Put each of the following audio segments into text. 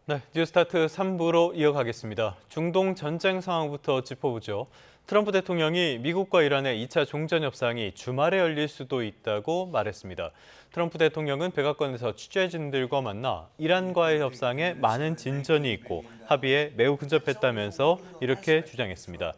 네, 뉴스타트 3부로 이어가겠습니다. 중동 전쟁 상황부터 짚어보죠. 트럼프 대통령이 미국과 이란의 2차 종전 협상이 주말에 열릴 수도 있다고 말했습니다. 트럼프 대통령은 백악관에서 취재진들과 만나 이란과의 협상에 많은 진전이 있고 합의에 매우 근접했다면서 이렇게 주장했습니다.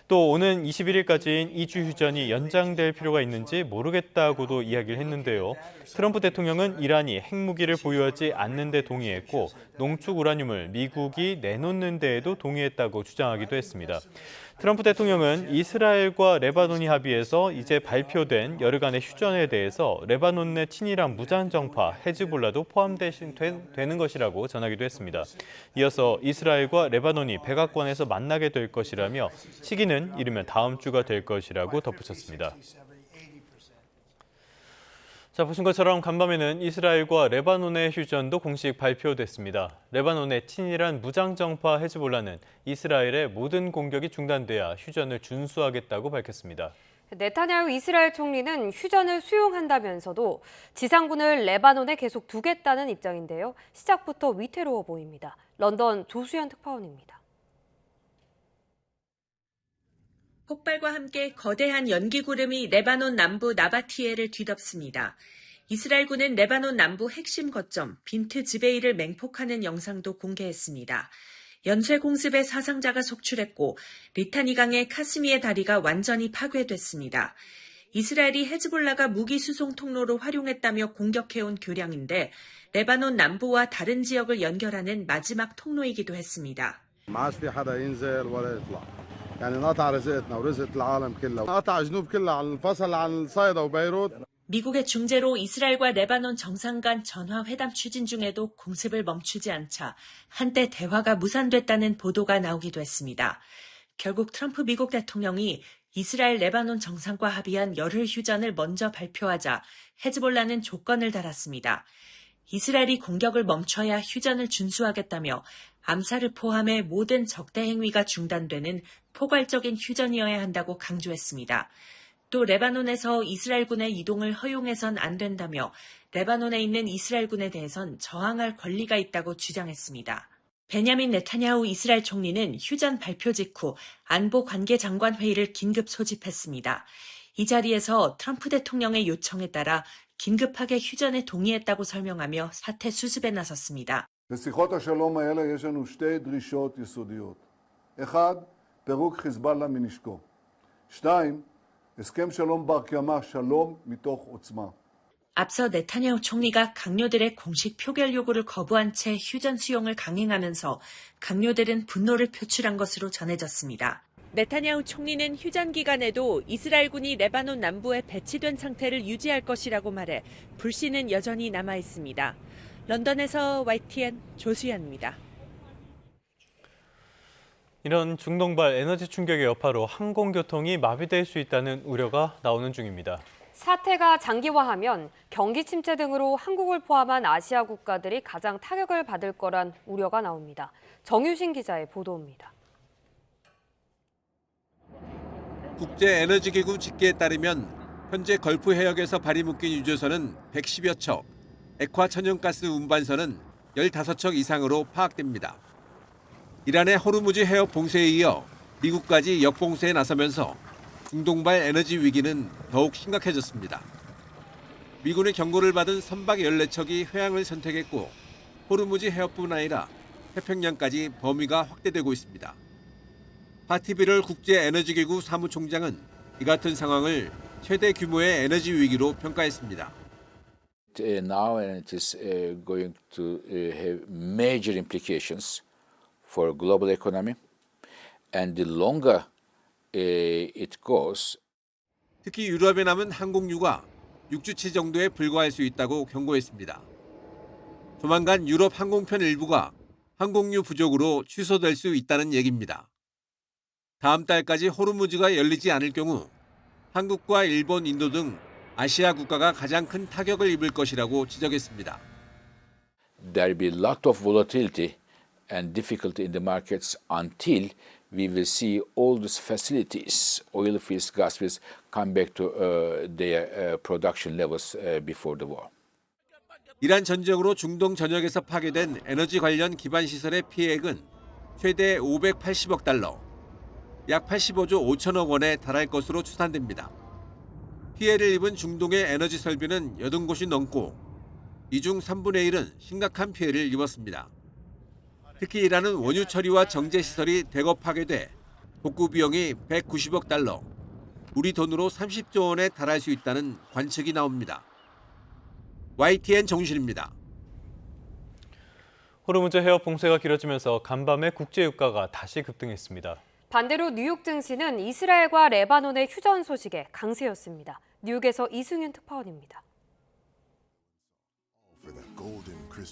또 오는 21일까지인 2주 휴전이 연장될 필요가 있는지 모르겠다고도 이야기를 했는데요. 트럼프 대통령은 이란이 핵무기를 보유하지 않는 데 동의했고 농축 우라늄을 미국이 내놓는 데에도 동의했다고 주장하기도 했습니다. 트럼프 대통령은 이스라엘과 레바논이 합의해서 이제 발표된 열흘간의 휴전에 대해서 레바논 내 친이란 무장정파 헤즈볼라도 포함되는 것이라고 전하기도 했습니다. 이어서 이스라엘과 레바논이 백악관에서 만나게 될 것이라며 시기는 이르면 다음 주가 될 것이라고 덧붙였습니다. 자, 보신 것처럼 간밤에는 이스라엘과 레바논의 휴전도 공식 발표됐습니다. 레바논의 친이란 무장정파 헤즈볼라는 이스라엘의 모든 공격이 중단돼야 휴전을 준수하겠다고 밝혔습니다. 네타냐후 이스라엘 총리는 휴전을 수용한다면서도 지상군을 레바논에 계속 두겠다는 입장인데요. 시작부터 위태로워 보입니다. 런던 조수연 특파원입니다. 폭발과 함께 거대한 연기 구름이 레바논 남부 나바티에를 뒤덮습니다. 이스라엘군은 레바논 남부 핵심 거점 빈트 지베이를 맹폭하는 영상도 공개했습니다. 연쇄 공습에 사상자가 속출했고 리타니 강의 카스미의 다리가 완전히 파괴됐습니다. 이스라엘이 헤즈볼라가 무기 수송 통로로 활용했다며 공격해온 교량인데 레바논 남부와 다른 지역을 연결하는 마지막 통로이기도 했습니다. يعني نقطع رزقتنا ورزقة العالم كلها قطع جنوب كلها عن انفصل عن صيدا وبيروت. 미국의 중재로 이스라엘과 레바논 정상 간 전화 회담 추진 중에도 공습을 멈추지 않자 한때 대화가 무산됐다는 보도가 나오기도 했습니다. 결국 트럼프 미국 대통령이 이스라엘 레바논 정상과 합의한 열흘 휴전을 먼저 발표하자 헤즈볼라는 조건을 달았습니다. 이스라엘이 공격을 멈춰야 휴전을 준수하겠다며 암살을 포함해 모든 적대 행위가 중단되는 포괄적인 휴전이어야 한다고 강조했습니다. 또 레바논에서 이스라엘군의 이동을 허용해선 안 된다며 레바논에 있는 이스라엘군에 대해선 저항할 권리가 있다고 주장했습니다. 베냐민 네타냐후 이스라엘 총리는 휴전 발표 직후 안보 관계 장관 회의를 긴급 소집했습니다. 이 자리에서 트럼프 대통령의 요청에 따라 긴급하게 휴전에 동의했다고 설명하며 사태 수습에 나섰습니다. בשיחות השלום האלה יש לנו שתי דרישות יסודיות. אחד, פירוק חיזבאללה מנשקו. שתיים, הסכם שלום בר קיימא, שלום מתוך עוצמה. 앞서 네타냐후 총리가 강요들의 공식 표결 요구를 거부한 채 휴전 수용을 강행하면서 강요들은 분노를 표출한 것으로 전해졌습니다. 네타냐후 총리는 휴전 기간에도 이스라엘군이 레바논 남부에 배치된 상태를 유지할 것이라고 말해 불씨는 여전히 남아 있습니다. 런던에서 YTN 조수연입니다. 이런 중동발 에너지 충격의 여파로 항공교통이 마비될 수 있다는 우려가 나오는 중입니다. 사태가 장기화하면 경기 침체 등으로 한국을 포함한 아시아 국가들이 가장 타격을 받을 거란 우려가 나옵니다. 정유신 기자의 보도입니다. 국제에너지기구 집계에 따르면 현재 걸프 해역에서 발이 묶인 유조선은 110여 척, 액화 천연가스 운반선은 15척 이상으로 파악됩니다. 이란의 호르무즈 해협 봉쇄에 이어 미국까지 역봉쇄에 나서면서 중동발 에너지 위기는 더욱 심각해졌습니다. 미군의 경고를 받은 선박 14척이 회항을 선택했고 호르무즈 해협뿐 아니라 태평양까지 범위가 확대되고 있습니다. 파티비럴 국제에너지기구 사무총장은 이 같은 상황을 최대 규모의 에너지 위기로 평가했습니다. Now it is going to have major implications for global economy, and the longer it goes. 특히 유럽에 남은 항공유가 6주치 정도에 불과할 수 있다고 경고했습니다. 조만간 유럽 항공편 일부가 항공유 부족으로 취소될 수 있다는 얘기입니다. 다음 달까지 호르무즈가 열리지 않을 경우 한국과 일본, 인도 등 아시아 국가가 가장 큰 타격을 입을 것이라고 지적했습니다. There will be a lot of volatility and difficulty in the markets until we will see all these facilities, oil fields, gas fields, come back to their production levels before the war. 이란 전쟁으로 중동 전역에서 파괴된 에너지 관련 기반 시설의 피해액은 최대 580억 달러, 약 85조 5천억 원에 달할 것으로 추산됩니다. 피해를 입은 중동의 에너지 설비는 80곳이 넘고 이 중 3분의 1은 심각한 피해를 입었습니다. 특히 이란은 원유 처리와 정제 시설이 대거 파괴돼 복구 비용이 190억 달러, 우리 돈으로 30조 원에 달할 수 있다는 관측이 나옵니다. YTN 정준입니다. 호르무즈 해협 봉쇄가 길어지면서 간밤에 국제 유가가 다시 급등했습니다. 반대로 뉴욕 증시는 이스라엘과 레바논의 휴전 소식에 강세였습니다. 뉴욕에서 이승윤 특파원입니다.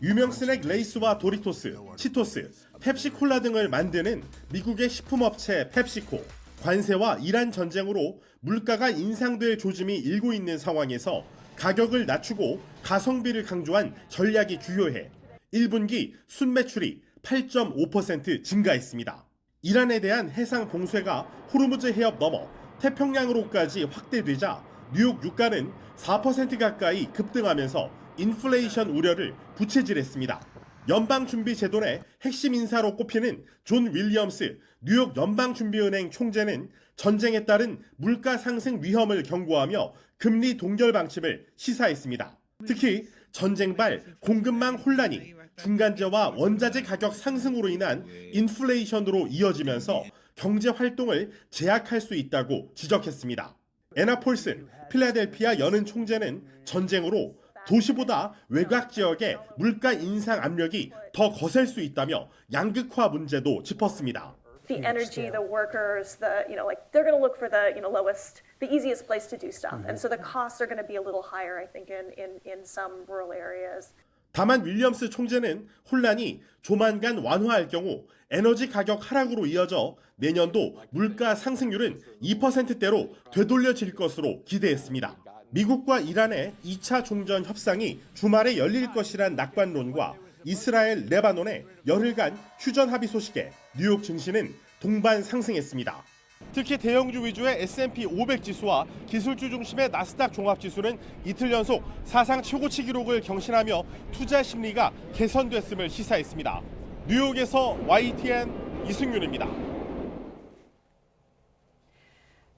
유명 스낵 레이스와 도리토스, 치토스, 펩시콜라 등을 만드는 미국의 식품업체 펩시코. 관세와 이란 전쟁으로 물가가 인상될 조짐이 일고 있는 상황에서 가격을 낮추고 가성비를 강조한 전략이 주요해 1분기 순매출이 8.5% 증가했습니다. 이란에 대한 해상 봉쇄가 호르무즈 해협 넘어 태평양으로까지 확대되자 뉴욕 유가는 4% 가까이 급등하면서 인플레이션 우려를 부채질했습니다. 연방준비제도의 핵심 인사로 꼽히는 존 윌리엄스 뉴욕 연방준비은행 총재는 전쟁에 따른 물가 상승 위험을 경고하며 금리 동결 방침을 시사했습니다. 특히 전쟁발 공급망 혼란이 중간재와 원자재 가격 상승으로 인한 인플레이션으로 이어지면서 경제 활동을 제약할 수 있다고 지적했습니다. 애나 폴슨 필라델피아 연은 총재는 전쟁으로 도시보다 외곽 지역의 물가 인상 압력이 더 거셀 수 있다며 양극화 문제도 짚었습니다. The energy, the workers, they're going to look for the easiest place to do stuff, and so the costs are going to be a little higher, I think, in some rural areas. 다만 윌리엄스 총재는 혼란이 조만간 완화할 경우 에너지 가격 하락으로 이어져 내년도 물가 상승률은 2%대로 되돌려질 것으로 기대했습니다. 미국과 이란의 2차 종전 협상이 주말에 열릴 것이란 낙관론과 이스라엘, 레바논의 열흘간 휴전 합의 소식에 뉴욕 증시는 동반 상승했습니다. 특히 대형주 위주의 S&P 500 지수와 기술주 중심의 나스닥 종합지수는 이틀 연속 사상 최고치 기록을 경신하며 투자 심리가 개선됐음을 시사했습니다. 뉴욕에서 YTN 이승윤입니다.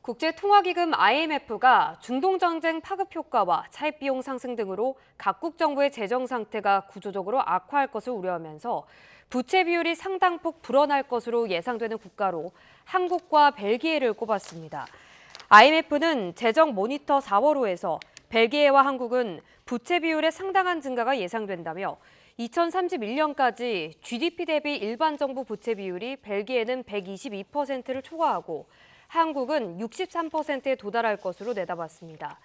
국제통화기금 IMF가 중동전쟁 파급 효과와 차입 비용 상승 등으로 각국 정부의 재정 상태가 구조적으로 악화할 것을 우려하면서 부채 비율이 상당폭 불어날 것으로 예상되는 국가로 한국과 벨기에를 꼽았습니다. IMF는 재정 모니터 4월호에서 벨기에와 한국은 부채 비율의 상당한 증가가 예상된다며 2031년까지 GDP 대비 일반 정부 부채 비율이 벨기에는 122%를 초과하고 한국은 63%에 도달할 것으로 내다봤습니다.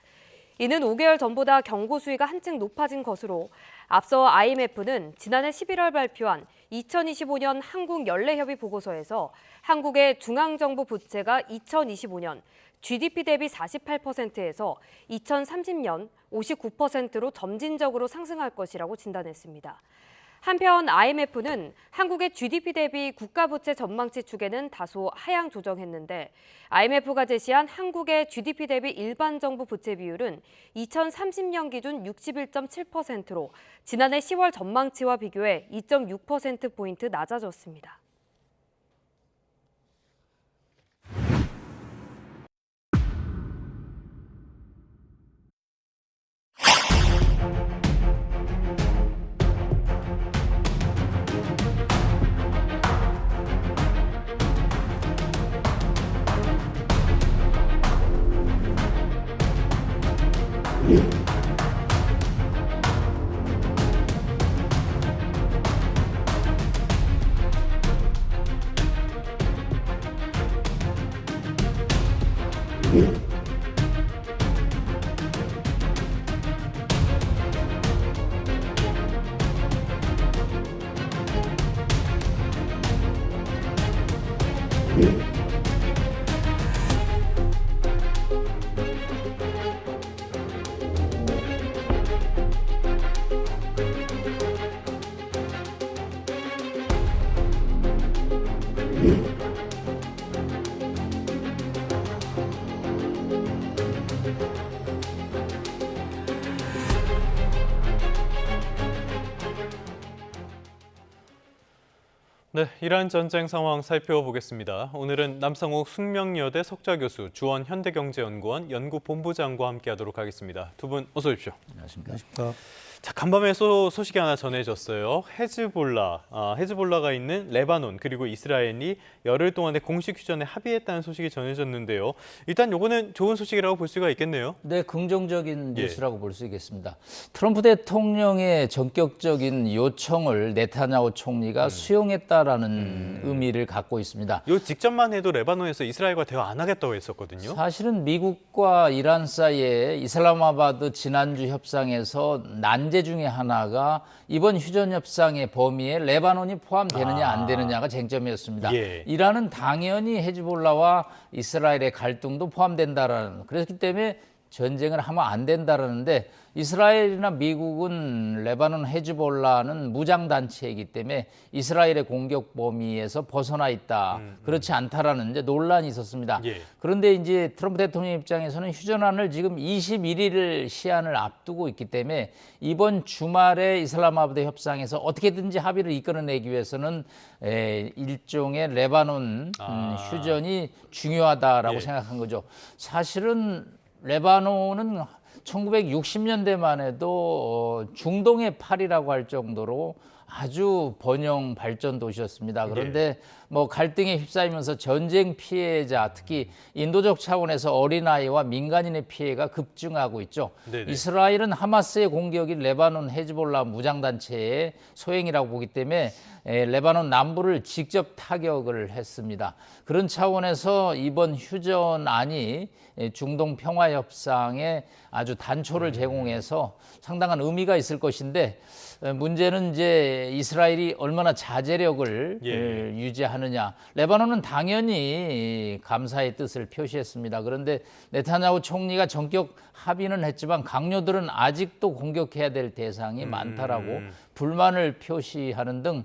이는 5개월 전보다 경고 수위가 한층 높아진 것으로 앞서 IMF는 지난해 11월 발표한 2025년 한국 연례협의 보고서에서 한국의 중앙정부 부채가 2025년 GDP 대비 48%에서 2030년 59%로 점진적으로 상승할 것이라고 진단했습니다. 한편 IMF는 한국의 GDP 대비 국가부채 전망치 축에는 다소 하향 조정했는데 IMF가 제시한 한국의 GDP 대비 일반 정부 부채 비율은 2030년 기준 61.7%로 지난해 10월 전망치와 비교해 2.6%포인트 낮아졌습니다. 네, 이란 전쟁 상황 살펴보겠습니다. 오늘은 남상욱 숙명여대 석좌교수, 주원 현대경제연구원 연구본부장과 함께하도록 하겠습니다. 두 분 어서 오십시오. 안녕하십니까. 자, 간밤에 소식이 하나 전해졌어요. 헤즈볼라가 있는 레바논 그리고 이스라엘이 열흘 동안의 공식 휴전에 합의했다는 소식이 전해졌는데요. 일단 요거는 좋은 소식이라고 볼 수가 있겠네요. 네, 긍정적인 뉴스라고 볼 수 있겠습니다. 트럼프 대통령의 전격적인 요청을 네타냐후 총리가 수용했다라는 의미를 갖고 있습니다. 요 직전만 해도 레바논에서 이스라엘과 대화 안 하겠다고 했었거든요. 사실은 미국과 이란 사이에 이슬라마바드 지난주 협상에서 난제 중에 하나가 이번 휴전 협상의 범위에 레바논이 포함되느냐 안 되느냐가 쟁점이었습니다. 예. 이란은 당연히 헤즈볼라와 이스라엘의 갈등도 포함된다라는, 그렇기 때문에 전쟁을 하면 안 된다라는데, 이스라엘이나 미국은 레바논 헤즈볼라는 무장단체이기 때문에 이스라엘의 공격 범위에서 벗어나 있다. 그렇지 않다라는 이제 논란이 있었습니다. 예. 그런데 이제 트럼프 대통령 입장에서는 휴전안을 지금 21일을 시한을 앞두고 있기 때문에 이번 주말에 이슬라마바드 협상에서 어떻게든지 합의를 이끌어내기 위해서는 일종의 레바논 휴전이 중요하다라고 예. 생각한 거죠. 사실은 레바논은 1960년대만 해도 중동의 파리라고 할 정도로 아주 번영 발전 도시였습니다. 그런데 뭐 갈등에 휩싸이면서 전쟁 피해자, 특히 인도적 차원에서 어린아이와 민간인의 피해가 급증하고 있죠. 네네. 이스라엘은 하마스의 공격이 레바논 헤즈볼라 무장단체의 소행이라고 보기 때문에 레바논 남부를 직접 타격을 했습니다. 그런 차원에서 이번 휴전안이 중동 평화협상에 아주 단초를 제공해서 상당한 의미가 있을 것인데, 문제는 이제 이스라엘이 얼마나 자제력을 유지하느냐. 레바논은 당연히 감사의 뜻을 표시했습니다. 그런데 네타냐후 총리가 전격 합의는 했지만 강요들은 아직도 공격해야 될 대상이 많다라고 불만을 표시하는 등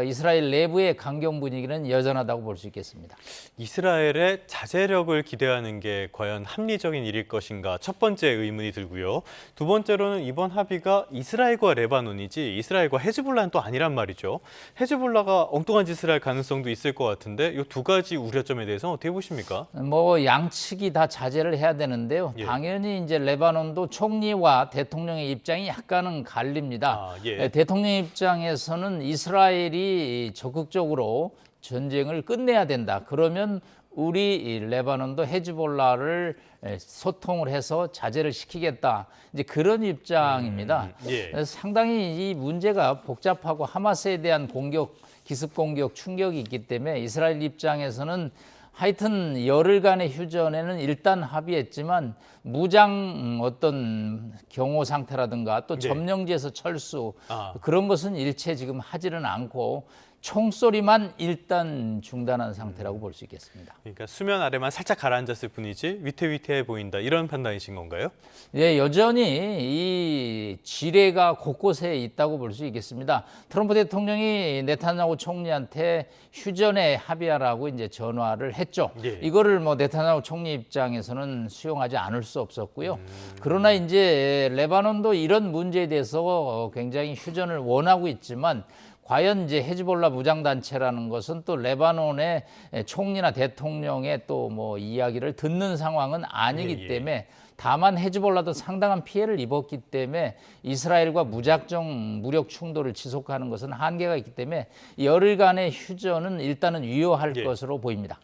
이스라엘 내부의 강경 분위기는 여전하다고 볼 수 있겠습니다. 이스라엘의 자제력을 기대하는 게 과연 합리적인 일일 것인가, 첫 번째 의문이 들고요. 두 번째로는 이번 합의가 이스라엘과 레바논이지 이스라엘과 헤즈볼라는 또 아니란 말이죠. 헤즈볼라가 엉뚱한 짓을 할 가능성도 있을 것 같은데 이 두 가지 우려점에 대해서는 어떻게 보십니까? 뭐 양측이 다 자제를 해야 되는데요. 예. 당연히 이제 레바논도 총리와 대통령의 입장이 약간은 갈립니다. 예. 대통령 입장에서는 이스라엘이 적극적으로 전쟁을 끝내야 된다. 그러면 우리 레바논도 헤즈볼라를 소통을 해서 자제를 시키겠다. 이제 그런 입장입니다. 예. 상당히 이 문제가 복잡하고 하마스에 대한 공격, 기습 공격 충격이 있기 때문에 이스라엘 입장에서는 하여튼 열흘간의 휴전에는 일단 합의했지만 무장 어떤 경호 상태라든가 또 점령지에서 철수 그런 것은 일체 지금 하지는 않고 총소리만 일단 중단한 상태라고 볼 수 있겠습니다. 그러니까 수면 아래만 살짝 가라앉았을 뿐이지 위태위태해 보인다, 이런 판단이신 건가요? 예, 여전히 이 지뢰가 곳곳에 있다고 볼 수 있겠습니다. 트럼프 대통령이 네타냐후 총리한테 휴전에 합의하라고 이제 전화를 했죠. 예. 이거를 뭐 네타냐후 총리 입장에서는 수용하지 않을 수 없었고요. 그러나 이제 레바논도 이런 문제에 대해서 굉장히 휴전을 원하고 있지만 과연 이제 헤즈볼라 무장단체라는 것은 또 레바논의 총리나 대통령의 또 뭐 이야기를 듣는 상황은 아니기 때문에, 다만 헤즈볼라도 상당한 피해를 입었기 때문에 이스라엘과 무작정 무력 충돌을 지속하는 것은 한계가 있기 때문에 열흘간의 휴전은 일단은 유효할 것으로 보입니다.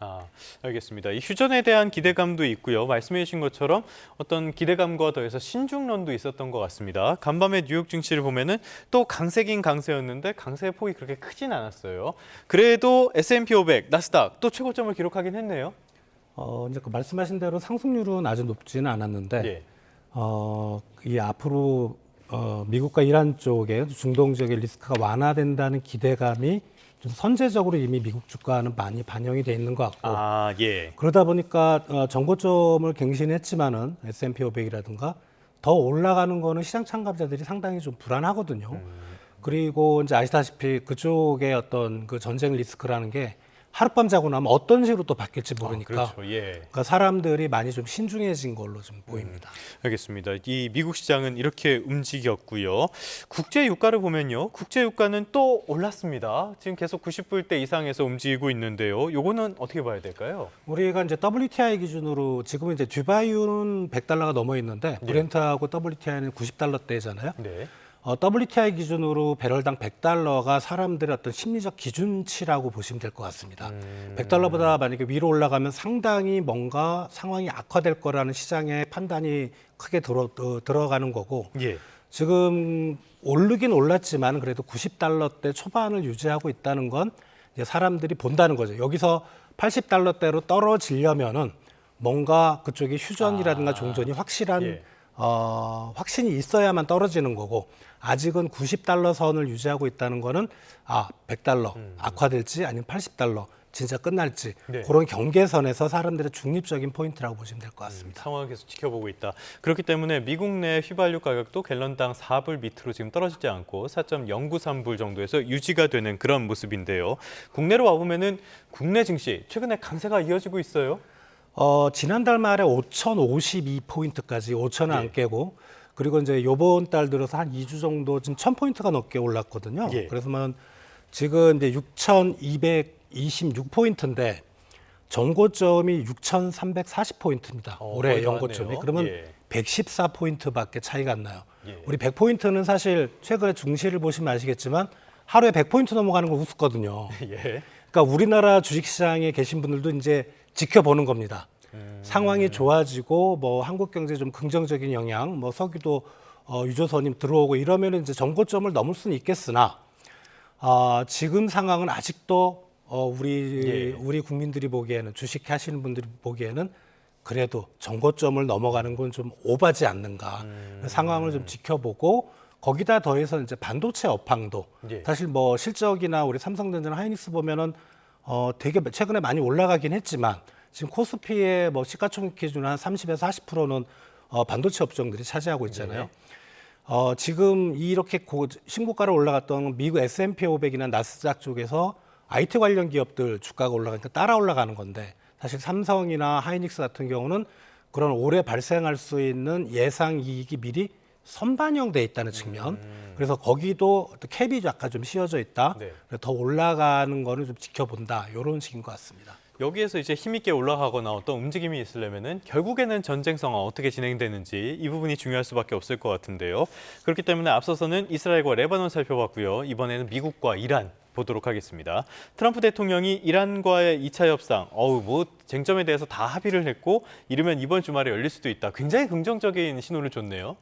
알겠습니다. 이 휴전에 대한 기대감도 있고요. 말씀해 주신 것처럼 어떤 기대감과 더해서 신중론도 있었던 것 같습니다. 간밤에 뉴욕 증시를 보면은 또 강세긴 강세였는데 강세의 폭이 그렇게 크진 않았어요. 그래도 S&P 500, 나스닥 또 최고점을 기록하긴 했네요. 이제 그 말씀하신 대로 상승률은 아주 높지는 않았는데, 이 앞으로 미국과 이란 쪽에 중동 지역의 리스크가 완화된다는 기대감이 좀 선제적으로 이미 미국 주가는 많이 반영이 돼 있는 것 같고, 그러다 보니까 정고점을 갱신했지만은 S&P 500이라든가 더 올라가는 거는 시장 참가자들이 상당히 좀 불안하거든요. 그리고 이제 아시다시피 그쪽의 어떤 그 전쟁 리스크라는 게 하룻밤 자고 나면 어떤 식으로 또 바뀔지 모르니까 그렇죠. 예. 그러니까 사람들이 많이 좀 신중해진 걸로 좀 보입니다. 알겠습니다. 이 미국 시장은 이렇게 움직였고요. 국제 유가를 보면요. 국제 유가는 또 올랐습니다. 지금 계속 90불대 이상에서 움직이고 있는데요. 요거는 어떻게 봐야 될까요? 우리가 이제 WTI 기준으로 지금은 이제 듀바이유는 100달러가 넘어 있는데 브렌트하고 WTI는 90달러대잖아요. 네. WTI 기준으로 배럴당 100달러가 사람들의 어떤 심리적 기준치라고 보시면 될 것 같습니다. 100달러보다 만약에 위로 올라가면 상당히 뭔가 상황이 악화될 거라는 시장의 판단이 크게 들어가는 거고 예. 지금 오르긴 올랐지만 그래도 90달러대 초반을 유지하고 있다는 건 이제 사람들이 본다는 거죠. 여기서 80달러대로 떨어지려면은 뭔가 그쪽에 휴전이라든가 종전이 확실한 예. 확신이 있어야만 떨어지는 거고 아직은 90달러 선을 유지하고 있다는 거는 100달러 악화될지 아니면 80달러 진짜 끝날지 네. 그런 경계선에서 사람들의 중립적인 포인트라고 보시면 될 것 같습니다. 상황을 계속 지켜보고 있다. 그렇기 때문에 미국 내 휘발유 가격도 갤런당 4불 밑으로 지금 떨어지지 않고 4.093불 정도에서 유지가 되는 그런 모습인데요. 국내로 와보면은 국내 증시 최근에 강세가 이어지고 있어요. 지난달 말에 5,052포인트까지 5,000을 안 깨고 그리고 이제 요번 달 들어서 한 2주 정도 지금 1,000포인트가 넘게 올랐거든요. 예. 그래서만 지금 이제 6,226포인트인데 전고점이 6,340포인트입니다. 올해 거의 다 연고점이. 왔네요. 그러면 예. 114포인트밖에 차이가 안 나요. 예. 우리 100포인트는 사실 최근에 증시를 보시면 아시겠지만 하루에 100포인트 넘어가는 거 우습거든요. 예. 그러니까 우리나라 주식시장에 계신 분들도 이제 지켜보는 겁니다. 상황이 좋아지고 뭐 한국 경제에 좀 긍정적인 영향, 뭐 석유도 유조선이 들어오고 이러면 이제 정고점을 넘을 수는 있겠으나 지금 상황은 아직도 우리 국민들이 보기에는 주식 하시는 분들이 보기에는 그래도 정고점을 넘어가는 건 좀 오바지 않는가 상황을 좀 지켜보고 거기다 더해서 이제 반도체 업황도 예. 사실 뭐 실적이나 우리 삼성전자나 하이닉스 보면은 되게 최근에 많이 올라가긴 했지만 지금 코스피의 뭐 시가총액 기준 한 30에서 40%는 반도체 업종들이 차지하고 있잖아요. 지금 이렇게 신고가로 올라갔던 미국 S&P 500이나 나스닥 쪽에서 IT 관련 기업들 주가가 올라가니까 따라 올라가는 건데 사실 삼성이나 하이닉스 같은 경우는 그런 올해 발생할 수 있는 예상 이익이 미리 선반영돼 있다는 측면. 그래서 거기도 캡이 약간 좀 씌워져 있다. 네. 더 올라가는 거는 좀 지켜본다. 이런 식인 것 같습니다. 여기에서 이제 힘있게 올라가거나 어떤 움직임이 있으려면은 결국에는 전쟁 상황 어떻게 진행되는지 이 부분이 중요할 수밖에 없을 것 같은데요. 그렇기 때문에 앞서서는 이스라엘과 레바논 살펴봤고요. 이번에는 미국과 이란 보도록 하겠습니다. 트럼프 대통령이 이란과의 2차 협상, 뭐 쟁점에 대해서 다 합의를 했고 이르면 이번 주말에 열릴 수도 있다. 굉장히 긍정적인 신호를 줬네요.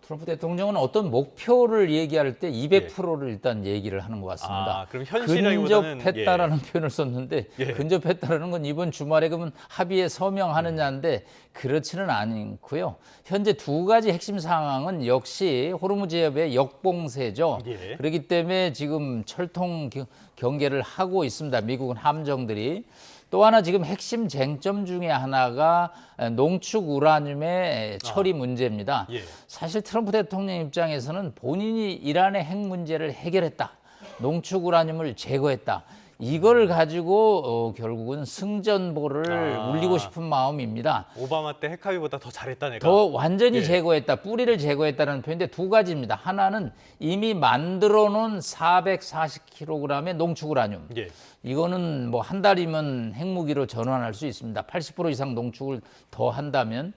트럼프 대통령은 어떤 목표를 얘기할 때 200%를 일단 얘기를 하는 것 같습니다. 그럼 현실이라기보다는 근접했다라는 표현을 썼는데 근접했다라는 건 이번 주말에 그러면 합의에 서명하느냐인데 그렇지는 않고요. 현재 두 가지 핵심 상황은 역시 호르무즈 해협의 역봉쇄죠. 그렇기 때문에 지금 철통 경계를 하고 있습니다. 미국은 함정들이. 또 하나 지금 핵심 쟁점 중에 하나가 농축 우라늄의 처리 문제입니다. 사실 트럼프 대통령 입장에서는 본인이 이란의 핵 문제를 해결했다. 농축 우라늄을 제거했다. 이걸 가지고 결국은 승전보를 울리고 싶은 마음입니다. 오바마 때 핵합의보다 더 잘했다 내가. 더 완전히 제거했다. 뿌리를 제거했다는 표현인데 두 가지입니다. 하나는 이미 만들어 놓은 440kg의 농축 우라늄. 이거는 뭐 한 달이면 핵무기로 전환할 수 있습니다. 80% 이상 농축을 더 한다면.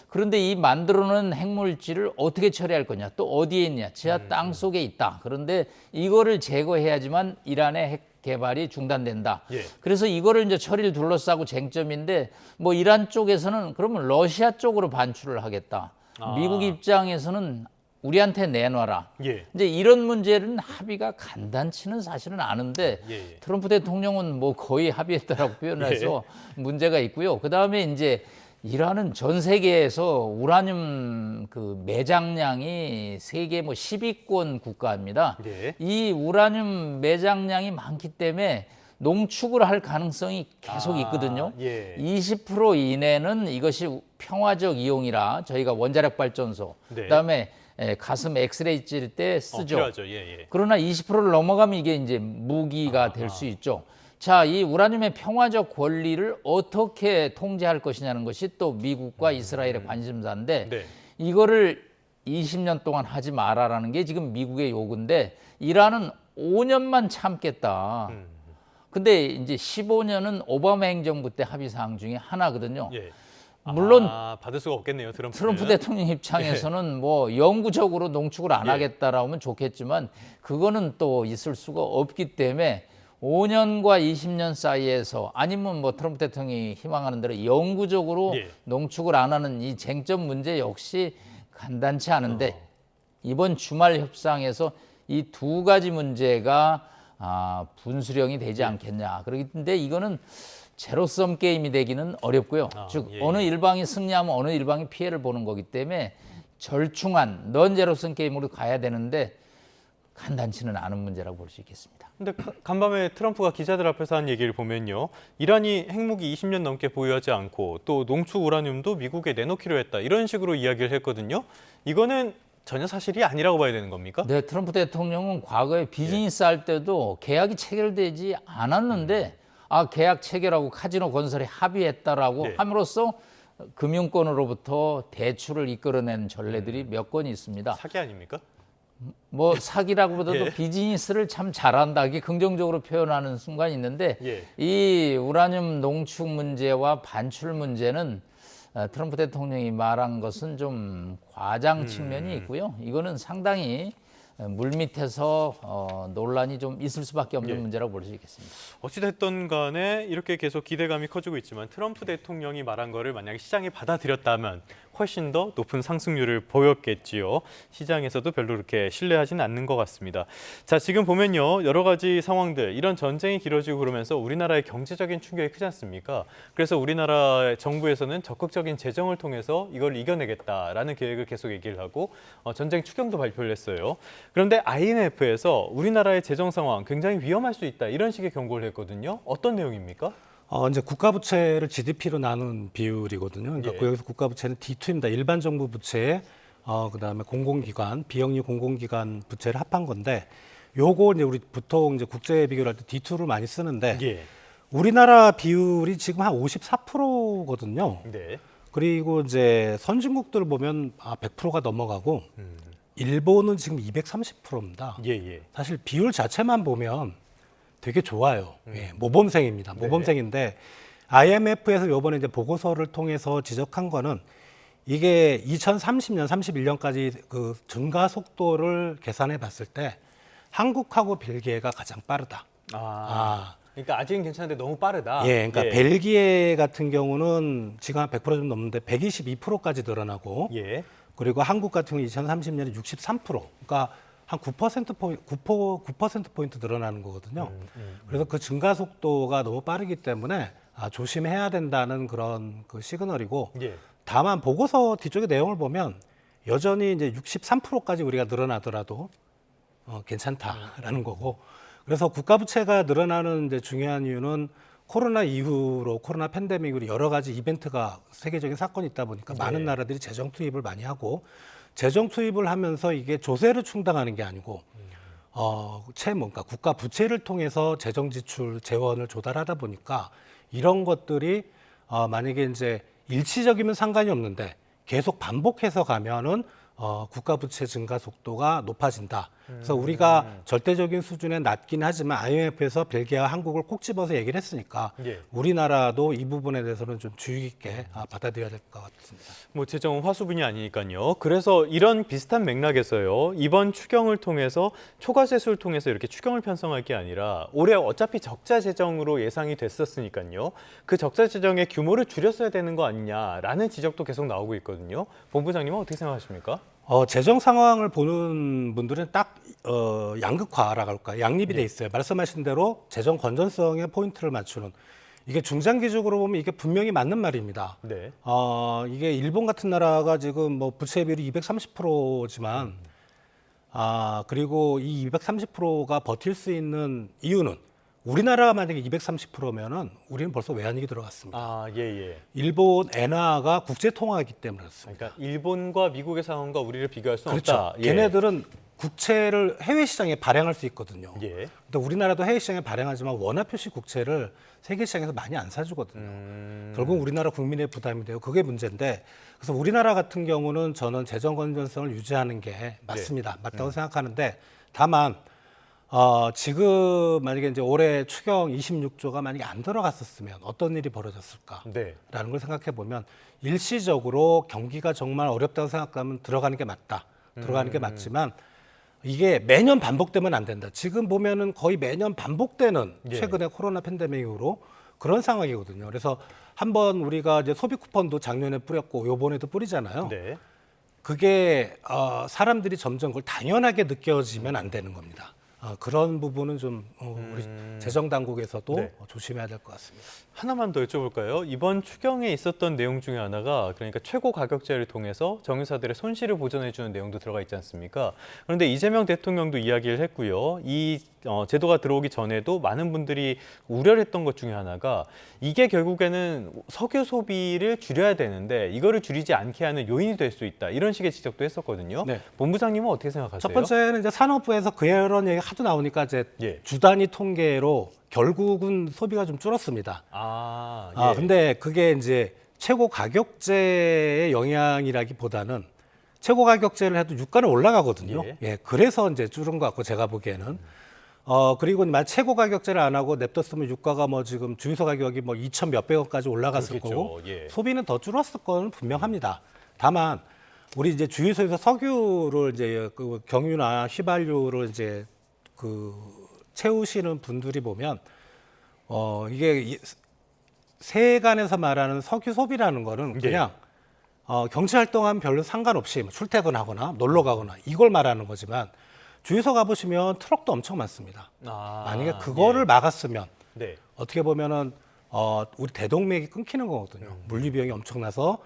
그런데 이 만들어 놓은 핵물질을 어떻게 처리할 거냐. 또 어디에 있냐. 지하 땅 속에 있다. 그런데 이거를 제거해야지만 이란의 핵 개발이 중단된다. 그래서 이거를 이제 처리를 둘러싸고 쟁점인데 뭐 이란 쪽에서는 그러면 러시아 쪽으로 반출을 하겠다. 미국 입장에서는 우리한테 내놔라. 이제 이런 문제는 합의가 간단치는 사실은 않은데 트럼프 대통령은 뭐 거의 합의했다라고 표현해서 문제가 있고요. 그 다음에 이제 이란은 전 세계에서 우라늄 그 매장량이 세계 뭐 10위권 국가입니다. 이 우라늄 매장량이 많기 때문에 농축을 할 가능성이 계속 있거든요. 20% 이내는 이것이 평화적 이용이라 저희가 원자력 발전소, 그다음에 가슴 엑스레이 찔 때 쓰죠. 필요하죠. 그러나 20%를 넘어가면 이게 이제 무기가 될 수 있죠. 자, 이 우라늄의 평화적 권리를 어떻게 통제할 것이냐는 것이 또 미국과 이스라엘의 관심사인데 네. 이거를 20년 동안 하지 마라라는 게 지금 미국의 요구인데 이란은 5년만 참겠다. 근데 이제 15년은 오바마 행정부 때 합의 사항 중에 하나거든요. 예. 물론 받을 수가 없겠네요. 트럼프 대통령 입장에서는 뭐 영구적으로 농축을 안 하겠다라고 하면 좋겠지만 그거는 또 있을 수가 없기 때문에 5년과 20년 사이에서 아니면 뭐 트럼프 대통령이 희망하는 대로 영구적으로 농축을 안 하는 이 쟁점 문제 역시 간단치 않은데 이번 주말 협상에서 이 두 가지 문제가 분수령이 되지 않겠냐. 그런데 이거는 제로섬 게임이 되기는 어렵고요. 즉 어느 일방이 승리하면 어느 일방이 피해를 보는 거기 때문에 절충한 넌 제로섬 게임으로 가야 되는데 간단치는 않은 문제라고 볼 수 있겠습니다. 근데 간밤에 트럼프가 기자들 앞에서 한 얘기를 보면요. 이란이 핵무기 20년 넘게 보유하지 않고 또 농축 우라늄도 미국에 내놓기로 했다. 이런 식으로 이야기를 했거든요. 이거는 전혀 사실이 아니라고 봐야 되는 겁니까? 네, 트럼프 대통령은 과거에 비즈니스 할 때도 계약이 체결되지 않았는데 계약 체결하고 카지노 건설에 합의했다라고 함으로써 금융권으로부터 대출을 이끌어내는 전례들이 몇 건 있습니다. 사기 아닙니까? 뭐 사기라고보다도 비즈니스를 참 잘한다. 이게 긍정적으로 표현하는 순간이 있는데 이 우라늄 농축 문제와 반출 문제는 트럼프 대통령이 말한 것은 좀 과장 측면이 있고요. 이거는 상당히 물밑에서 논란이 좀 있을 수밖에 없는 문제라고 볼 수 있겠습니다. 어찌됐든 간에 이렇게 계속 기대감이 커지고 있지만 트럼프 대통령이 말한 거를 만약에 시장이 받아들였다면 훨씬 더 높은 상승률을 보였겠지요. 시장에서도 별로 그렇게 신뢰하지는 않는 것 같습니다. 자, 지금 보면요. 여러 가지 상황들, 이런 전쟁이 길어지고 그러면서 우리나라의 경제적인 충격이 크지 않습니까? 그래서 우리나라 정부에서는 적극적인 재정을 통해서 이걸 이겨내겠다라는 계획을 계속 얘기를 하고 전쟁 추경도 발표를 했어요. 그런데 IMF에서 우리나라의 재정 상황 굉장히 위험할 수 있다. 이런 식의 경고를 했거든요. 어떤 내용입니까? 이제 국가 부채를 GDP로 나눈 비율이거든요. 그러니까 여기서 국가 부채는 D2입니다. 일반 정부 부채, 그다음에 공공기관, 비영리 공공기관 부채를 합한 건데, 요거 이제 우리 보통 이제 국제 비교를 할 때 D2를 많이 쓰는데, 우리나라 비율이 지금 한 54%거든요. 그리고 이제 선진국들 보면 100%가 넘어가고, 일본은 지금 230%입니다. 사실 비율 자체만 보면 되게 좋아요. 모범생입니다. 모범생인데 IMF에서 이번에 이제 보고서를 통해서 지적한 거는 이게 2030년, 31년까지 그 증가 속도를 계산해 봤을 때 한국하고 벨기에가 가장 빠르다. 그러니까 아직은 괜찮은데 너무 빠르다. 그러니까 벨기에 같은 경우는 지금 한 100% 좀 넘는데 122%까지 늘어나고 그리고 한국 같은 경우 2030년에 63%. 그러니까 한 9%포인트 늘어나는 거거든요. 그래서 그 증가 속도가 너무 빠르기 때문에 조심해야 된다는 그런 그 시그널이고 다만 보고서 뒤쪽의 내용을 보면 여전히 이제 63%까지 우리가 늘어나더라도 괜찮다라는 거고 그래서 국가 부채가 늘어나는 이제 중요한 이유는 코로나 이후로 코로나 팬데믹으로 여러 가지 이벤트가 세계적인 사건이 있다 보니까 많은 나라들이 재정 투입을 많이 하고 재정 투입을 하면서 이게 조세를 충당하는 게 아니고 그러니까 국가 부채를 통해서 재정 지출 재원을 조달하다 보니까 이런 것들이 만약에 이제 일시적이면 상관이 없는데 계속 반복해서 가면은 국가 부채 증가 속도가 높아진다. 그래서 우리가 절대적인 수준에 낮긴 하지만 IMF에서 벨기에와 한국을 꼭 집어서 얘기를 했으니까 우리나라도 이 부분에 대해서는 좀 주의 깊게 받아들여야 될 것 같습니다. 뭐 재정은 화수분이 아니니까요. 그래서 이런 비슷한 맥락에서요. 이번 추경을 통해서 초과세수를 통해서 이렇게 추경을 편성할 게 아니라 올해 어차피 적자 재정으로 예상이 됐었으니까요. 그 적자 재정의 규모를 줄였어야 되는 거 아니냐라는 지적도 계속 나오고 있거든요. 본부장님은 어떻게 생각하십니까? 재정 상황을 보는 분들은 딱 양극화라고 할까 양립이 돼 있어요. 말씀하신 대로 재정 건전성에 포인트를 맞추는 이게 중장기적으로 보면 이게 분명히 맞는 말입니다. 이게 일본 같은 나라가 지금 뭐 부채 비율이 230%지만 그리고 이 230%가 버틸 수 있는 이유는 우리나라가 만약에 230%면은 우리는 벌써 외환위기 들어갔습니다. 아, 예. 일본 엔화가 국제 통화이기 때문에 그렇습니다. 그러니까 일본과 미국의 상황과 우리를 비교할 수는 그렇죠. 없다. 예. 걔네들은 국채를 해외 시장에 발행할 수 있거든요. 예. 근데 우리나라도 해외 시장에 발행하지만 원화 표시 국채를 세계 시장에서 많이 안 사주거든요. 결국 우리나라 국민의 부담이 돼요. 그게 문제인데, 그래서 우리나라 같은 경우는 저는 재정 건전성을 유지하는 게 맞습니다. 맞다고 생각하는데, 다만 지금 만약에 이제 올해 추경 26조가 만약에 안 들어갔었으면 어떤 일이 벌어졌을까라는 걸 생각해 보면, 일시적으로 경기가 정말 어렵다고 생각하면 들어가는 게 맞다. 들어가는 게 맞지만 이게 매년 반복되면 안 된다. 지금 보면은 거의 매년 반복되는 최근에 코로나 팬데믹 이후로 그런 상황이거든요. 그래서 한번 우리가 이제 소비 쿠폰도 작년에 뿌렸고 요번에도 뿌리잖아요. 그게 사람들이 점점 그걸 당연하게 느껴지면 안 되는 겁니다. 그런 부분은 좀 우리 재정 당국에서도 조심해야 될 것 같습니다. 하나만 더 여쭤볼까요? 이번 추경에 있었던 내용 중에 하나가 그러니까 최고 가격제를 통해서 정유사들의 손실을 보전해주는 내용도 들어가 있지 않습니까? 그런데 이재명 대통령도 이야기를 했고요. 이 제도가 들어오기 전에도 많은 분들이 우려를 했던 것 중에 하나가 이게 결국에는 석유 소비를 줄여야 되는데 이거를 줄이지 않게 하는 요인이 될 수 있다. 이런 식의 지적도 했었거든요. 본부장님은 어떻게 생각하세요? 첫 번째는 이제 산업부에서 그런 얘기 하도 나오니까 이제 주 단위 통계로 결국은 소비가 좀 줄었습니다. 근데 그게 이제 최고 가격제의 영향이라기보다는 최고 가격제를 해도 유가는 올라가거든요. 그래서 이제 줄은 것 같고 제가 보기에는. 그리고 만약 최고 가격제를 안 하고 냅뒀으면 유가가 뭐 지금 주유소 가격이 뭐 2천 몇백 원까지 올라갔을 거고 소비는 더 줄었을 거는 분명합니다. 다만 우리 이제 주유소에서 석유를 이제 그 경유나 휘발유를 이제 채우시는 분들이 보면 이게 세간에서 말하는 석유 소비라는 거는 그냥 경제 활동하면 별로 상관없이 출퇴근하거나 놀러 가거나 이걸 말하는 거지만 주유소 가보시면 트럭도 엄청 많습니다. 만약에 그거를 막았으면 어떻게 보면은 우리 대동맥이 끊기는 거거든요. 물류 비용이 엄청나서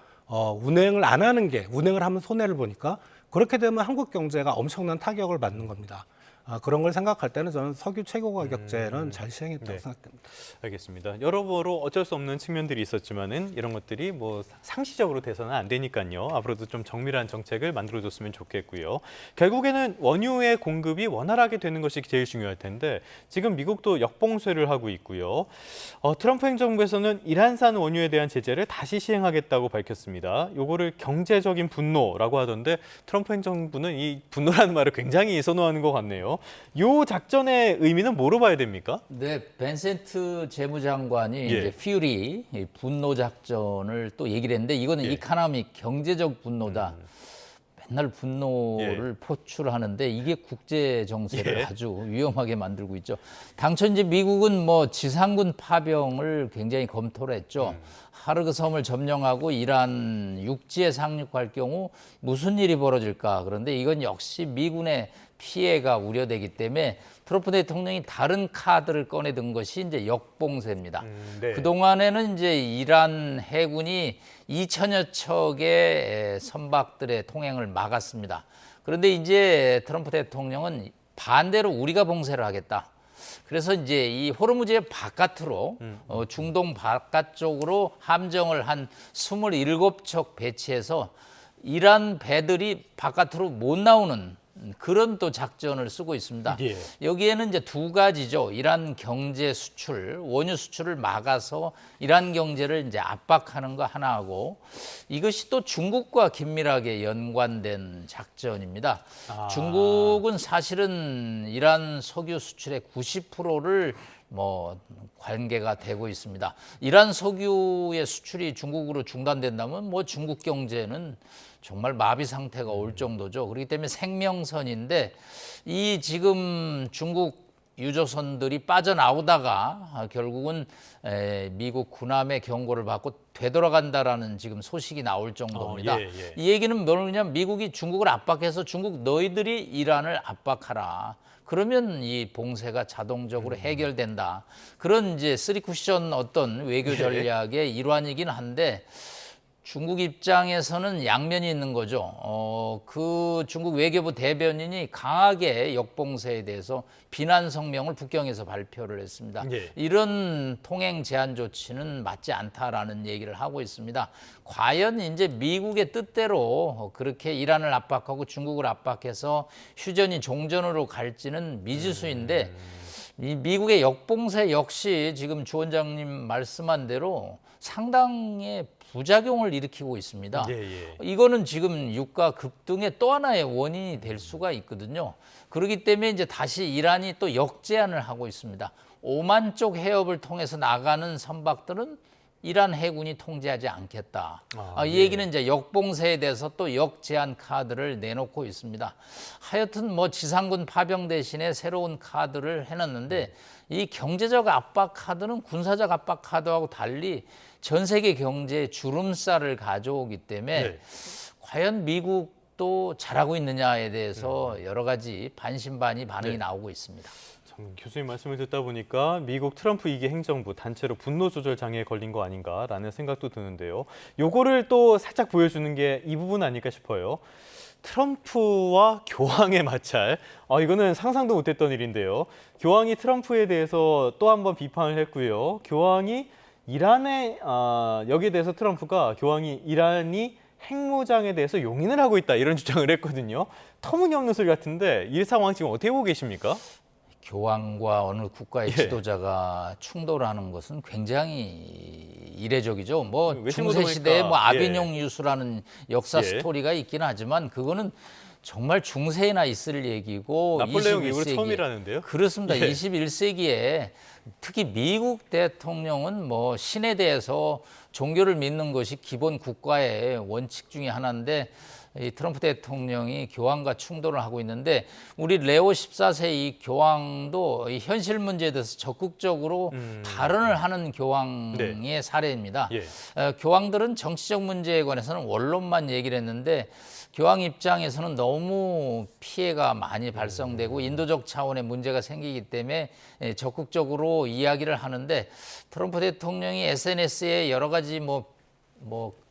운행을 안 하는 게 운행을 하면 손해를 보니까 그렇게 되면 한국 경제가 엄청난 타격을 받는 겁니다. 그런 걸 생각할 때는 저는 석유 최고 가격제는 잘 시행했다고 생각됩니다. 알겠습니다. 여러모로 어쩔 수 없는 측면들이 있었지만은 이런 것들이 뭐 상시적으로 돼서는 안 되니까요. 앞으로도 좀 정밀한 정책을 만들어줬으면 좋겠고요. 결국에는 원유의 공급이 원활하게 되는 것이 제일 중요할 텐데 지금 미국도 역봉쇄를 하고 있고요. 트럼프 행정부에서는 이란산 원유에 대한 제재를 다시 시행하겠다고 밝혔습니다. 요거를 경제적인 분노라고 하던데 트럼프 행정부는 이 분노라는 말을 굉장히 선호하는 것 같네요. 요 작전의 의미는 뭐로 봐야 됩니까? 네, 벤센트 재무장관이 이제 퓨리 분노 작전을 또 얘기를 했는데 이거는 이카노믹 경제적 분노다. 맨날 분노를 포출하는데 이게 국제 정세를 아주 위험하게 만들고 있죠. 당초 이제 미국은 뭐 지상군 파병을 굉장히 검토를 했죠. 하르그 섬을 점령하고 이란 육지에 상륙할 경우 무슨 일이 벌어질까. 그런데 이건 역시 미군의 피해가 우려되기 때문에 트럼프 대통령이 다른 카드를 꺼내든 것이 이제 역봉쇄입니다. 그동안에는 이제 이란 해군이 2천여 척의 선박들의 통행을 막았습니다. 그런데 이제 트럼프 대통령은 반대로 우리가 봉쇄를 하겠다. 그래서 이제 이 호르무즈 바깥으로 중동 바깥쪽으로 함정을 한 27척 배치해서 이란 배들이 바깥으로 못 나오는 그런 또 작전을 쓰고 있습니다. 여기에는 이제 두 가지죠. 이란 경제 수출, 원유 수출을 막아서 이란 경제를 이제 압박하는 거 하나하고 이것이 또 중국과 긴밀하게 연관된 작전입니다. 중국은 사실은 이란 석유 수출의 90%를 뭐 관계가 되고 있습니다. 이란 석유의 수출이 중국으로 중단된다면 뭐 중국 경제는 정말 마비 상태가 올 정도죠. 그렇기 때문에 생명선인데 이 지금 중국 유조선들이 빠져나오다가 결국은 미국 군함의 경고를 받고 되돌아간다라는 지금 소식이 나올 정도입니다. 이 얘기는 뭐냐면 미국이 중국을 압박해서 중국 너희들이 이란을 압박하라. 그러면 이 봉쇄가 자동적으로 해결된다. 그런 이제 쓰리 쿠션 어떤 외교 전략의 일환이긴 한데 중국 입장에서는 양면이 있는 거죠. 그 중국 외교부 대변인이 강하게 역봉쇄에 대해서 비난 성명을 북경에서 발표를 했습니다. 예. 이런 통행 제한 조치는 맞지 않다라는 얘기를 하고 있습니다. 과연 이제 미국의 뜻대로 그렇게 이란을 압박하고 중국을 압박해서 휴전이 종전으로 갈지는 미지수인데 이 미국의 역봉쇄 역시 지금 주 원장님 말씀한 대로 상당의 부작용을 일으키고 있습니다. 이거는 지금 유가 급등의 또 하나의 원인이 될 수가 있거든요. 그렇기 때문에 이제 다시 이란이 또 역제한을 하고 있습니다. 오만 쪽 해협을 통해서 나가는 선박들은 이란 해군이 통제하지 않겠다. 이 얘기는 이제 역봉쇄에 대해서 또 역제한 카드를 내놓고 있습니다. 하여튼 뭐 지상군 파병 대신에 새로운 카드를 해놨는데 이 경제적 압박 카드는 군사적 압박 카드하고 달리 전 세계 경제에 주름살을 가져오기 때문에 과연 미국도 잘하고 있느냐에 대해서 여러 가지 반신반의 반응이 나오고 있습니다. 교수님 말씀을 듣다 보니까 미국 트럼프 2기 행정부 단체로 분노 조절 장애에 걸린 거 아닌가라는 생각도 드는데요. 요거를 또 살짝 보여주는 게 이 부분 아닐까 싶어요. 트럼프와 교황의 마찰. 이거는 상상도 못했던 일인데요. 교황이 트럼프에 대해서 또 한 번 비판을 했고요. 교황이 이란의 여기에 대해서 트럼프가 교황이 이란이 핵무장에 대해서 용인을 하고 있다 이런 주장을 했거든요. 터무니없는 소리 같은데 이 상황 지금 어떻게 보고 계십니까? 교황과 어느 국가의 지도자가 충돌하는 것은 굉장히 이례적이죠. 뭐 중세 시대에 뭐 아비뇽 유수라는 역사 스토리가 있긴 하지만 그거는 정말 중세에나 있을 얘기고 나폴레옹 이후로 처음이라는데요. 그렇습니다. 21세기에 특히 미국 대통령은 뭐 신에 대해서 종교를 믿는 것이 기본 국가의 원칙 중에 하나인데 이 트럼프 대통령이 교황과 충돌을 하고 있는데 우리 레오 14세 이 교황도 이 현실 문제에 대해서 적극적으로 발언을 하는 교황의 사례입니다. 교황들은 정치적 문제에 관해서는 원론만 얘기를 했는데 교황 입장에서는 너무 피해가 많이 발생되고 인도적 차원의 문제가 생기기 때문에 적극적으로 이야기를 하는데 트럼프 대통령이 SNS에 여러 가지 뭐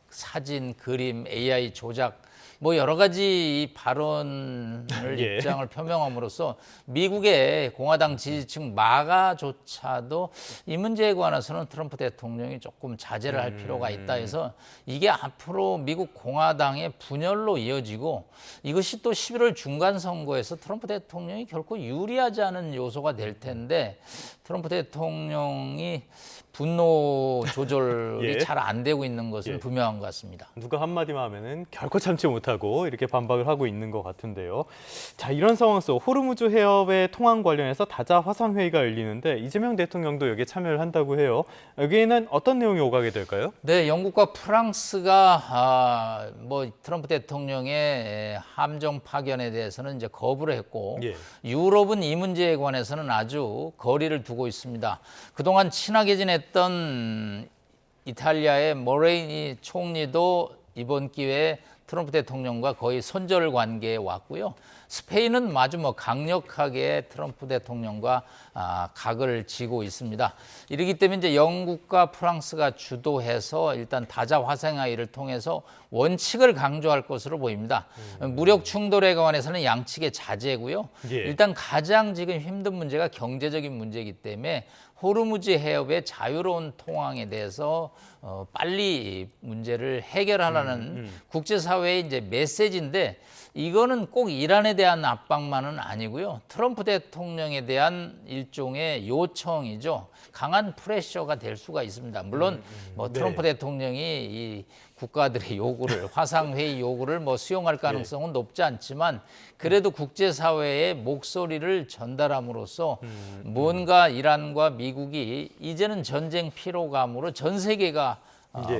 사진, 그림, AI 조작 뭐 여러 가지 발언을 입장을 표명함으로써 미국의 공화당 지지층 마가조차도 이 문제에 관해서는 트럼프 대통령이 조금 자제를 할 필요가 있다 해서 이게 앞으로 미국 공화당의 분열로 이어지고 이것이 또 11월 중간 선거에서 트럼프 대통령이 결코 유리하지 않은 요소가 될 텐데 트럼프 대통령이 분노 조절이 잘 안 되고 있는 것은 분명한 것 같습니다. 누가 한마디만 하면은 결코 참지 못하고 이렇게 반박을 하고 있는 것 같은데요. 자, 이런 상황 속 호르무즈 해협의 통항 관련해서 다자 화상회의가 열리는데 이재명 대통령도 여기에 참여를 한다고 해요. 여기에는 어떤 내용이 오가게 될까요? 네, 영국과 프랑스가 뭐 트럼프 대통령의 함정 파견에 대해서는 이제 거부를 했고 유럽은 이 문제에 관해서는 아주 거리를 두고 있습니다. 그동안 친하게 지냈던 이탈리아의 모레이니 총리도 이번 기회에 트럼프 대통령과 거의 손절 관계에 왔고요. 스페인은 아주 강력하게 트럼프 대통령과 각을 지고 있습니다. 이렇기 때문에 이제 영국과 프랑스가 주도해서 일단 다자 화상회의를 통해서 원칙을 강조할 것으로 보입니다. 무력 충돌에 관해서는 양측의 자제고요. 일단 가장 지금 힘든 문제가 경제적인 문제이기 때문에 호르무즈 해협의 자유로운 통항에 대해서 빨리 문제를 해결하라는 국제사회의 이제 메시지인데 이거는 꼭 이란에 대한 압박만은 아니고요. 트럼프 대통령에 대한 일종의 요청이죠. 강한 프레셔가 될 수가 있습니다. 물론 트럼프 대통령이 이 국가들의 요구를 화상회의 요구를 수용할 가능성은 높지 않지만 그래도 국제사회의 목소리를 전달함으로써 뭔가 이란과 미국이 이제는 전쟁 피로감으로 전 세계가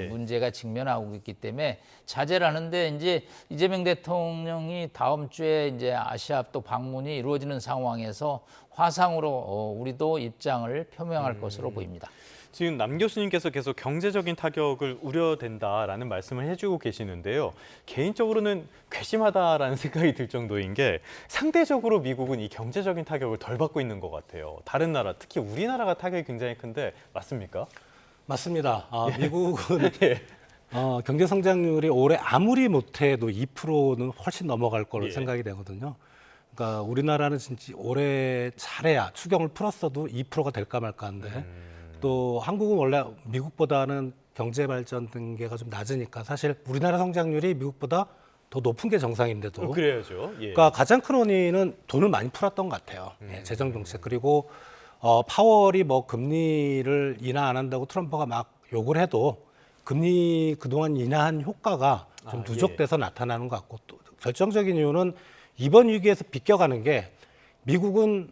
문제가 직면하고 있기 때문에 자제를 하는데 이제 이재명 대통령이 다음 주에 이제 아시아 또 방문이 이루어지는 상황에서 화상으로 우리도 입장을 표명할 것으로 보입니다. 지금 남 교수님께서 계속 경제적인 타격을 우려된다라는 말씀을 해주고 계시는데요. 개인적으로는 괘씸하다라는 생각이 들 정도인 게 상대적으로 미국은 이 경제적인 타격을 덜 받고 있는 것 같아요. 다른 나라, 특히 우리나라가 타격이 굉장히 큰데 맞습니까? 맞습니다. 미국은 경제 성장률이 올해 아무리 못해도 2%는 훨씬 넘어갈 걸로 예. 생각이 되거든요. 그러니까 우리나라는 진짜 올해 잘해야 추경을 풀었어도 2%가 될까 말까한데 또 한국은 원래 미국보다는 경제 발전 단계가 좀 낮으니까 사실 우리나라 성장률이 미국보다 더 높은 게 정상인데도 그래야죠. 예. 그러니까 가장 큰 원인은 돈을 많이 풀었던 것 같아요. 예, 재정 정책 그리고 파월이 뭐 금리를 인하 안 한다고 트럼프가 막 욕을 해도 금리 그동안 인하한 효과가 좀 누적돼서 나타나는 것 같고 또 결정적인 이유는 이번 위기에서 비껴가는 게 미국은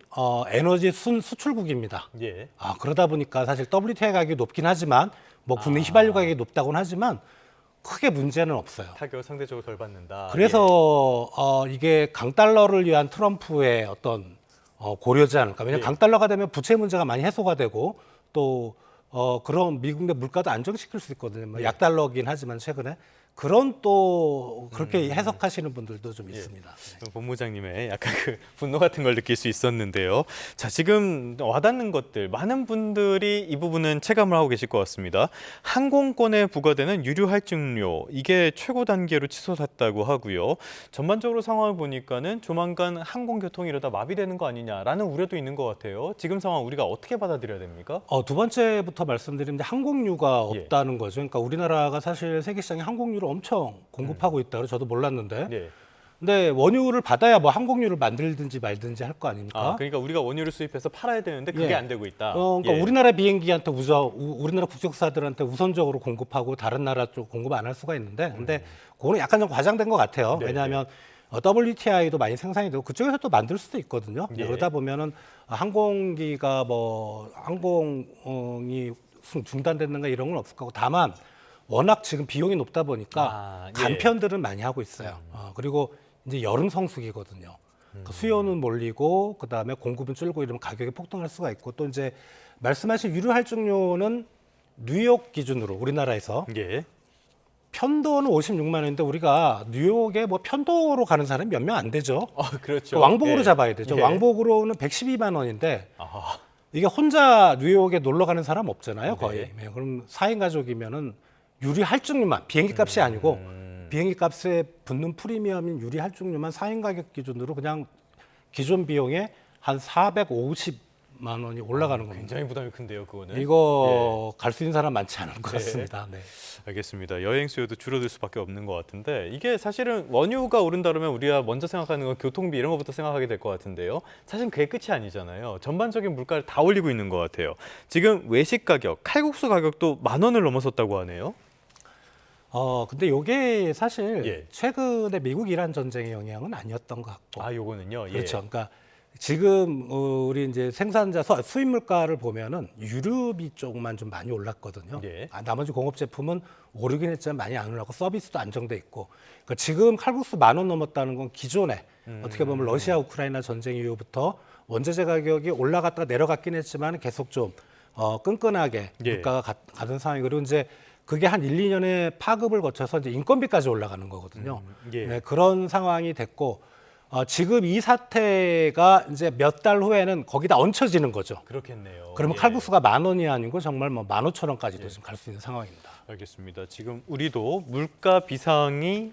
에너지 수출국입니다. 예. 그러다 보니까 사실 WTI 가격이 높긴 하지만 뭐 국내 휘발유 가격이 높다고는 하지만 크게 문제는 없어요. 타격을 상대적으로 덜 받는다. 그래서 이게 강달러를 위한 트럼프의 어떤 고려지 않을까. 왜냐하면 강달러가 되면 부채 문제가 많이 해소가 되고 또 그런 미국 내 물가도 안정시킬 수 있거든요. 뭐 약달러긴 하지만 최근에 그런 또 그렇게 해석하시는 분들도 좀 있습니다. 본부장님의 약간 그 분노 같은 걸 느낄 수 있었는데요. 자, 지금 와닿는 것들 많은 분들이 이 부분은 체감을 하고 계실 것 같습니다. 항공권에 부과되는 유류 할증료 이게 최고 단계로 치솟았다고 하고요. 전반적으로 상황을 보니까는 조만간 항공교통이 이러다 마비되는 거 아니냐라는 우려도 있는 것 같아요. 지금 상황 우리가 어떻게 받아들여야 됩니까? 두 번째부터 말씀드리면 항공유가 없다는 거죠. 그러니까 우리나라가 사실 세계 시장에 항공유를 엄청 공급하고 있다고 저도 몰랐는데 근데 원유를 받아야 뭐 항공유를 만들든지 말든지 할 거 아닙니까? 그러니까 우리가 원유를 수입해서 팔아야 되는데 그게 안 되고 있다. 그러니까 우리나라 비행기한테 우리나라 국적사들한테 우선적으로 공급하고 다른 나라 쪽 공급 안 할 수가 있는데 근데 그거는 약간 좀 과장된 것 같아요. 왜냐하면 WTI도 많이 생산이 되고 그쪽에서 또 만들 수도 있거든요. 그러다 보면은 항공기가 뭐 항공이 중단됐는가 이런 건 없을 거고 다만 워낙 지금 비용이 높다 보니까 간편들은 많이 하고 있어요. 그리고 이제 여름 성수기거든요. 그러니까 수요는 몰리고 그다음에 공급은 줄고 이러면 가격이 폭등할 수가 있고 또 이제 말씀하신 유류 할증료는 뉴욕 기준으로 우리나라에서 편도는 56만 원인데 우리가 뉴욕에 뭐 편도로 가는 사람이 몇 명 안 되죠. 그렇죠. 왕복으로 잡아야 되죠. 왕복으로는 112만 원인데 이게 혼자 뉴욕에 놀러 가는 사람 없잖아요, 거의. 그럼 4인 가족이면은 유리 할증료만 비행기 값이 아니고 비행기 값에 붙는 프리미엄인 유리 할증료만 4인 가격 기준으로 그냥 기존 비용에 한 450만 원이 올라가는 겁니다. 굉장히 부담이 큰데요, 그거는. 이거 갈 수 있는 사람 많지 않은 것 같습니다. 네. 알겠습니다. 여행 수요도 줄어들 수밖에 없는 것 같은데 이게 사실은 원유가 오른다 그러면 우리가 먼저 생각하는 건 교통비 이런 것부터 생각하게 될 것 같은데요. 사실은 그게 끝이 아니잖아요. 전반적인 물가를 다 올리고 있는 것 같아요. 지금 외식 가격, 칼국수 가격도 10,000원을 넘어섰다고 하네요. 근데 요게 사실 최근에 미국 이란 전쟁의 영향은 아니었던 것 같고. 요거는요. 그렇죠. 그러니까 지금 우리 이제 생산자 수입 물가를 보면은 유류비 쪽만 좀 많이 올랐거든요. 나머지 공업 제품은 오르긴 했지만 많이 안 올랐고 서비스도 안정돼 있고. 그러니까 지금 칼국수 10,000원 넘었다는 건 기존에 어떻게 보면 러시아 우크라이나 전쟁 이후부터 원자재 가격이 올라갔다가 내려갔긴 했지만 계속 좀 끈끈하게 물가가 가던 상황이 그리고 이제 그게 한 1, 2년의 파급을 거쳐서 이제 인건비까지 올라가는 거거든요. 네, 그런 상황이 됐고 지금 이 사태가 이제 몇 달 후에는 거기다 얹혀지는 거죠. 그렇겠네요. 그러면 칼국수가 10,000원이 아니고 정말 뭐 15,000원까지도 지금 갈 수 있는 상황입니다. 알겠습니다. 지금 우리도 물가 비상이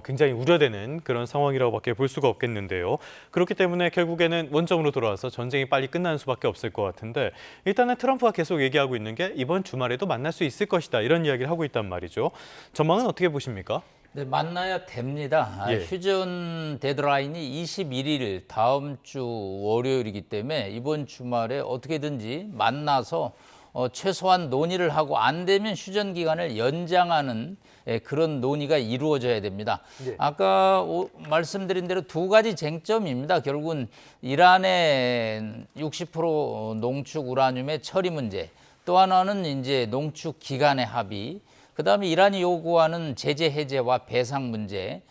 굉장히 우려되는 그런 상황이라고밖에 볼 수가 없겠는데요. 그렇기 때문에 결국에는 원점으로 돌아와서 전쟁이 빨리 끝나는 수밖에 없을 것 같은데 일단은 트럼프가 계속 얘기하고 있는 게 이번 주말에도 만날 수 있을 것이다 이런 이야기를 하고 있단 말이죠. 전망은 어떻게 보십니까? 네, 만나야 됩니다. 휴전 데드라인이 21일 다음 주 월요일이기 때문에 이번 주말에 어떻게든지 만나서 최소한 논의를 하고 안 되면 휴전 기간을 연장하는 그런 논의가 이루어져야 됩니다. 아까 말씀드린 대로 두 가지 쟁점입니다. 결국은 이란의 60% 농축 우라늄의 처리 문제, 또 하나는 이제 농축 기간의 합의, 그다음에 이란이 요구하는 제재 해제와 배상 문제.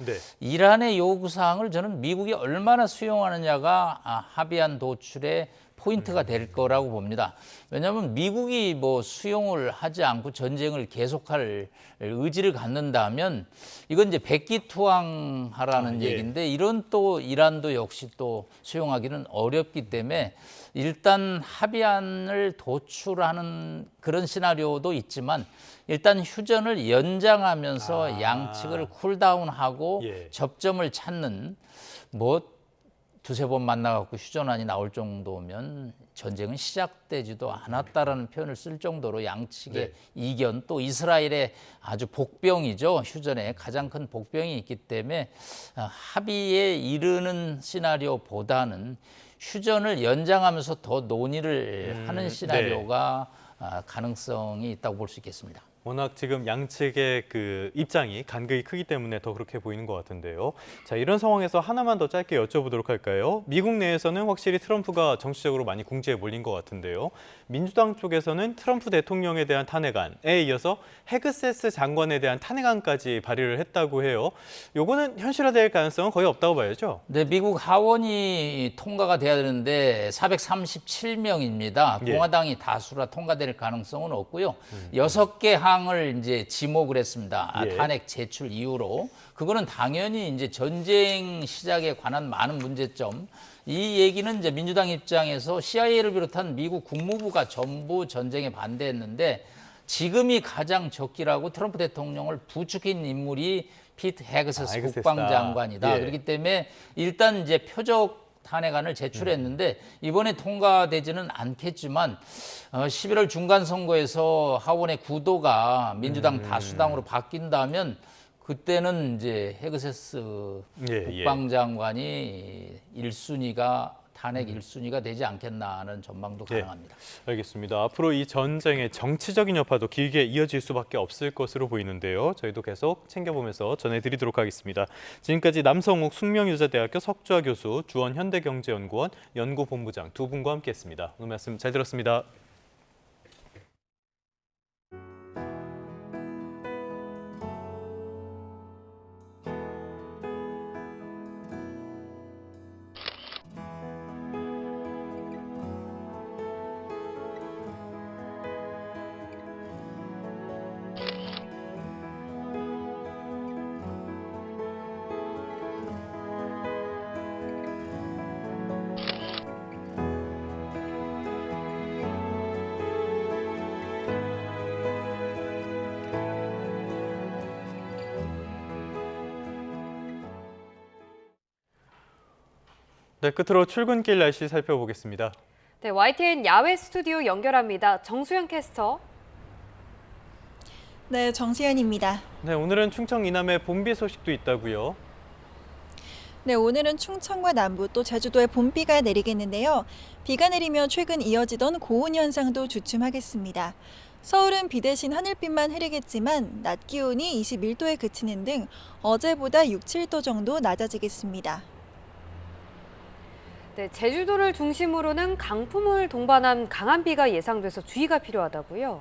이란의 요구 사항을 저는 미국이 얼마나 수용하느냐가 합의안 도출의 포인트가 될 거라고 봅니다. 왜냐하면 미국이 뭐 수용을 하지 않고 전쟁을 계속할 의지를 갖는다면 이건 이제 백기투항하라는 얘기인데 이런 또 이란도 역시 또 수용하기는 어렵기 때문에 일단 합의안을 도출하는 그런 시나리오도 있지만 일단 휴전을 연장하면서 양측을 쿨다운하고 접점을 찾는 뭐 두세 번 만나갖고 휴전안이 나올 정도면 전쟁은 시작되지도 않았다라는 표현을 쓸 정도로 양측의 이견 또 이스라엘의 아주 복병이죠. 휴전에 가장 큰 복병이 있기 때문에 합의에 이르는 시나리오보다는 휴전을 연장하면서 더 논의를 하는 시나리오가 가능성이 있다고 볼 수 있겠습니다. 워낙 지금 양측의 그 입장이 간극이 크기 때문에 더 그렇게 보이는 것 같은데요. 자, 이런 상황에서 하나만 더 짧게 여쭤보도록 할까요? 미국 내에서는 확실히 트럼프가 정치적으로 많이 궁지에 몰린 것 같은데요. 민주당 쪽에서는 트럼프 대통령에 대한 탄핵안에 이어서 헤그세스 장관에 대한 탄핵안까지 발의를 했다고 해요. 요거는 현실화될 가능성은 거의 없다고 봐야죠. 네, 미국 하원이 통과가 돼야 되는데 437명입니다. 공화당이 다수라 통과될 가능성은 없고요. 6개 항을 이제 지목을 했습니다. 탄핵 제출 이유로. 그거는 당연히 이제 전쟁 시작에 관한 많은 문제점. 이 얘기는 이제 민주당 입장에서 CIA를 비롯한 미국 국무부가 전부 전쟁에 반대했는데 지금이 가장 적기라고 트럼프 대통령을 부추긴 인물이 피트 헤그세스 국방장관이다. 그렇기 때문에 일단 이제 표적 탄핵안을 제출했는데 이번에 통과되지는 않겠지만 11월 중간 선거에서 하원의 구도가 민주당 다수당으로 바뀐다면 그때는 이제 헤그세스 국방장관이 1순위가 탄핵 1순위가 되지 않겠나 하는 전망도 가능합니다. 알겠습니다. 앞으로 이 전쟁의 정치적인 여파도 길게 이어질 수밖에 없을 것으로 보이는데요. 저희도 계속 챙겨보면서 전해드리도록 하겠습니다. 지금까지 남성욱 숙명여자대학교 석좌 교수, 주원 현대경제연구원 연구본부장 두 분과 함께했습니다. 오늘 말씀 잘 들었습니다. 네, 끝으로 출근길 날씨 살펴보겠습니다. 네, YTN 야외 스튜디오 연결합니다. 정수영 캐스터. 네, 정수연입니다. 네, 오늘은 충청 이남에 봄비 소식도 있다고요. 네, 오늘은 충청과 남부 또 제주도에 봄비가 내리겠는데요. 비가 내리며 최근 이어지던 고온 현상도 주춤하겠습니다. 서울은 비 대신 하늘빛만 흐리겠지만 낮 기온이 21도에 그치는 등 어제보다 6, 7도 정도 낮아지겠습니다. 네, 제주도를 중심으로는 강풍을 동반한 강한 비가 예상돼서 주의가 필요하다고요.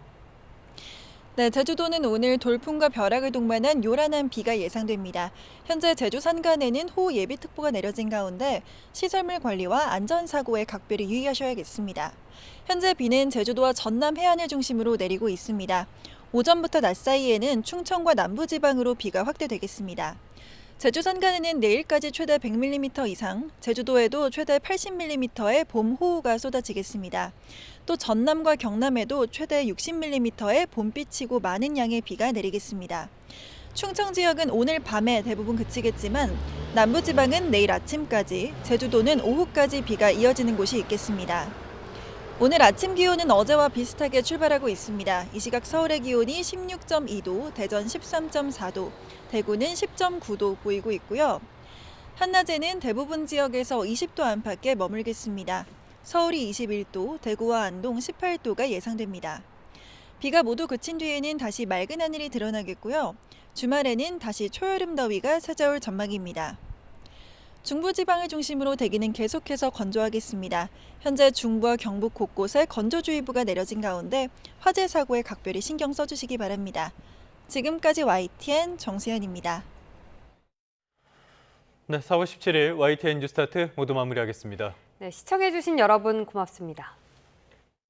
네, 제주도는 오늘 돌풍과 벼락을 동반한 요란한 비가 예상됩니다. 현재 제주 산간에는 호우 예비특보가 내려진 가운데 시설물 관리와 안전사고에 각별히 유의하셔야겠습니다. 현재 비는 제주도와 전남 해안을 중심으로 내리고 있습니다. 오전부터 낮 사이에는 충청과 남부지방으로 비가 확대되겠습니다. 제주 산간에는 내일까지 최대 100mm 이상, 제주도에도 최대 80mm의 봄 호우가 쏟아지겠습니다. 또 전남과 경남에도 최대 60mm의 봄비치고 많은 양의 비가 내리겠습니다. 충청 지역은 오늘 밤에 대부분 그치겠지만 남부지방은 내일 아침까지, 제주도는 오후까지 비가 이어지는 곳이 있겠습니다. 오늘 아침 기온은 어제와 비슷하게 출발하고 있습니다. 이 시각 서울의 기온이 16.2도, 대전 13.4도, 대구는 10.9도 보이고 있고요. 한낮에는 대부분 지역에서 20도 안팎에 머물겠습니다. 서울이 21도, 대구와 안동 18도가 예상됩니다. 비가 모두 그친 뒤에는 다시 맑은 하늘이 드러나겠고요. 주말에는 다시 초여름 더위가 찾아올 전망입니다. 중부지방을 중심으로 대기는 계속해서 건조하겠습니다. 현재 중부와 경북 곳곳에 건조주의보가 내려진 가운데 화재 사고에 각별히 신경 써주시기 바랍니다. 지금까지 YTN 정수현입니다. 네, 4월 17일 YTN 뉴스타트 모두 마무리하겠습니다. 네, 시청해주신 여러분 고맙습니다.